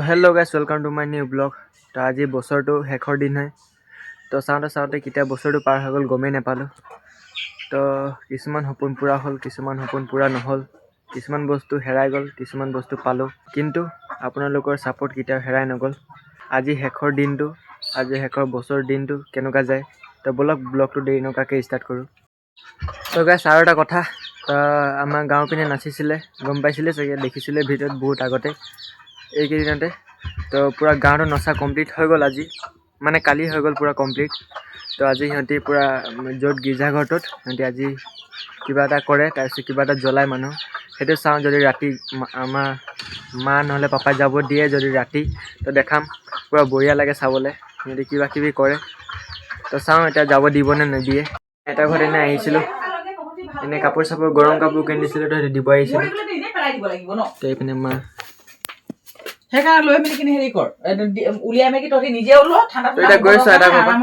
Hello guys welcome to my new blog. तो आज बছৰটো শেষৰ দিন হয়। তো চাওঁতে কেতিয়া বছৰটো পাৰ হৈ গ'ল গমেই নাপালোঁ। তো কিছুমান সপোন পূৰা হ'ল, কিছুমান সপোন পূৰা নহ'ল, কিছুমান বস্তু হেৰাই গ'ল, কিছুমান বস্তু পালোঁ, কিন্তু আপোনালোকৰ ছাপোৰ্ট কেতিয়াও হেৰাই নগ'ল। আজি শেষৰ দিনটো, আজি শেষৰ বছৰ দিনটো কেনেকুৱা যায়, তো বলক ব্লগটো দেৰি নকৰাকৈ ষ্টাৰ্ট কৰোঁ। তো গাইছ আৰু এটা কথা, আমাৰ গাঁও পিনে নাচিছিলে, গম পাইছিলে চাগে, দেখিছিলে ভিডিঅ'ত বহুত আগতে এইকেইদিনতে। তো পূৰা গাঁৱটো নচা কমপ্লিট হৈ গ'ল আজি, মানে কালি হৈ গ'ল পূৰা কমপ্লিট। তো আজি সিহঁতি পূৰা য'ত গীৰ্জাঘৰটোত সিহঁতি আজি কিবা এটা কৰে, তাৰপিছত কিবা এটা জ্বলায় মানুহ। সেইটো চাওঁ, যদি ৰাতি আমাৰ মা নহ'লে পাপাই যাব দিয়ে, যদি ৰাতি তো দেখাম, পূৰা বঢ়িয়া লাগে চাবলৈ। সিহঁতি কিবা কিবি কৰে, তো চাওঁ এতিয়া যাব দিবনে নিদিয়ে। এটা ঘৰত এনেই আহিছিলোঁ, এনেই কাপোৰ চাপোৰ গৰম কাপোৰ কিনি দিছিলোঁ, তো সেইটো দিব আহিছিলোঁ। তো এইপিনে মা সেইকাৰণে লৈ মেলি কিনে হেৰি কৰ, উলিয়াই মেলি তহঁতি নিজে ওলোৱা ঠাণ্ডা। তো এতিয়া গৈছোঁ এটা ঘৰ পৰা,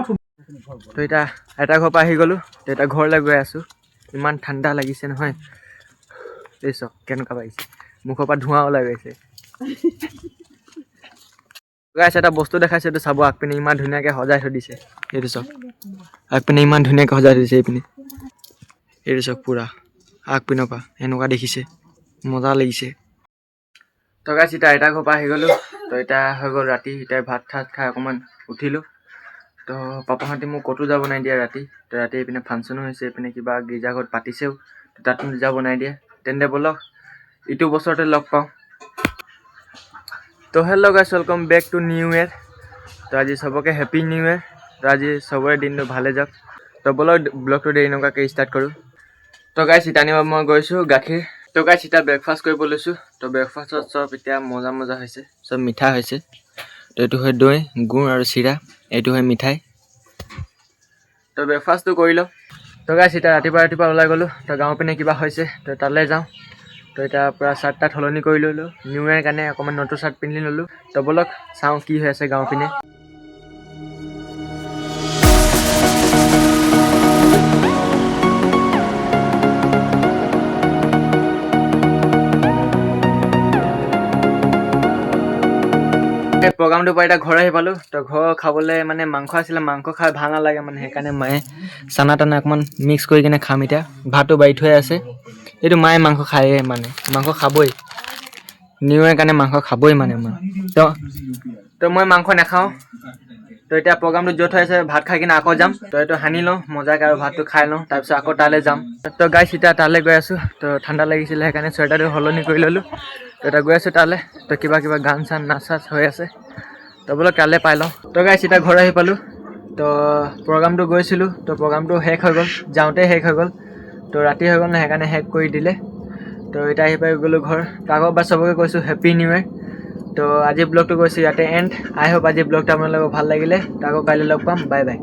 তো এতিয়া এটা ঘৰ পৰা আহি গ'লোঁ, তো এতিয়া ঘৰলৈ গৈ আছোঁ। ইমান ঠাণ্ডা লাগিছে নহয়, এই চাওক কেনেকুৱা লাগিছে, মুখৰ পৰা ধোঁৱা ওলাই গৈছে। গাইছ এটা বস্তু দেখাইছে, এইটো চাব, আগপিনে ইমান ধুনীয়াকৈ সজাই থৈ দিছে। এইটো চাওক, আগপিনে ইমান ধুনীয়াকৈ সজাই থৈ দিছে। এইপিনে এইটো চাওক, পূৰা আগপিনৰ পৰা এনেকুৱা দেখিছে, মজা লাগিছে। তো গাইছ এতিয়া এটা ঘৰ পৰা আহি গ'লোঁ, তো এতিয়া হৈ গ'ল ৰাতি। এতিয়া ভাত চাত খাই অকণমান উঠিলোঁ। তো পাপাহঁতে মোক ক'তো যাব নাই দিয়া ৰাতি। তো ৰাতি এইপিনে ফাংচনো হৈছে, এইপিনে কিবা গীৰ্জাঘৰত পাতিছেও, তো তাত মোক যাব নাই দিয়া। তেন্তে ব'লক ইটো বছৰতে লগ পাওঁ। তো hello' guys welcome back to new year. তো আজি চবকে হেপ্পী নিউ ইয়েৰ। তো আজি চবৰে দিনটো ভালে যাওক। তো ব'লক ব্লগটো দেৰি নকৰাকৈ ষ্টাৰ্ট কৰোঁ। তো গাইছ এতিয়া আনিব মই গৈছোঁ গাখীৰ। তো গাইছ এতিয়া ব্ৰেকফাষ্ট কৰিব লৈছোঁ। তো ব্ৰেকফাষ্টত চব এতিয়া মজা হৈছে, চব মিঠা হৈছে। তো এইটো হয় দৈ, গুড় আৰু চিৰা, এইটো হয় মিঠাই। তো ব্ৰেকফাষ্টটো কৰি লওঁ। তো গাইছ এতিয়া ৰাতিপুৱা ওলাই গ'লোঁ, তো গাঁৱৰ পিনে কিবা হৈছে, তো তালৈ যাওঁ। তো এতিয়া পূৰা চাৰ্ট তাত সলনি কৰি ল'লোঁ, নিউ ইয়েৰ কাৰণে অকণমান নতুন চাৰ্ট পিন্ধি ল'লোঁ। তো ব'লক চাওঁ কি হৈ আছে গাঁৱৰ পিনে। প্ৰগ্ৰামটোৰ পৰা এতিয়া ঘৰ আহি পালোঁ। তো ঘৰ খাবলৈ মানে মাংস আছিলে, মাংস খাই ভাল নালাগে মানে, সেইকাৰণে মায়ে চানা টানা অকণমান মিক্স কৰি কিনে খাম। এতিয়া ভাতটো বাঢ়ি থৈ আছে, এইটো মায়ে মাংস খায়ে, মানে মাংস খাবই, নিউ ইয়েৰ কাৰণে মাংস খাবই মানে মা। তো মই মাংস নাখাওঁ। তো এতিয়া প্ৰগ্ৰামটো য'ত হৈ আছে ভাত খাই কিনে আকৌ যাম। তো এইটো সানি লওঁ মজাকৈ আৰু ভাতটো খাই লওঁ, তাৰপিছত আকৌ তালৈ যাম। তো গাইছ এতিয়া তালৈ গৈ আছোঁ। তো ঠাণ্ডা লাগিছিলে সেইকাৰণে চুৱেটাৰটো সলনি কৰি ল'লোঁ। তো এতিয়া গৈ আছোঁ তালৈ। তো কিবা গান চান নাচ চাচ হৈ আছে, তো বোলো কাইলৈ পাই লওঁ। তো গাইছ এতিয়া ঘৰ আহি পালোঁ। তো প্ৰগ্ৰামটো গৈছিলোঁ, তো প্ৰগ্ৰামটো শেষ হৈ গ'ল, যাওঁতে শেষ হৈ গ'ল। তো ৰাতি হৈ গ'ল ন, সেইকাৰণে শেষ কৰি দিলে। তো এতিয়া আহি পাই গ'লোঁ ঘৰ। আকৌ এবাৰ চবকে কৈছোঁ হেপ্পী নিউ ইয়েৰ। তো আজি ব্লগটো গৈছোঁ ইয়াতে এণ্ড। আই হোপ আজি ব্লগটো আপোনালোকৰ ভাল লাগিলে। তো আকৌ কাইলৈ লগ পাম, বাই বাই।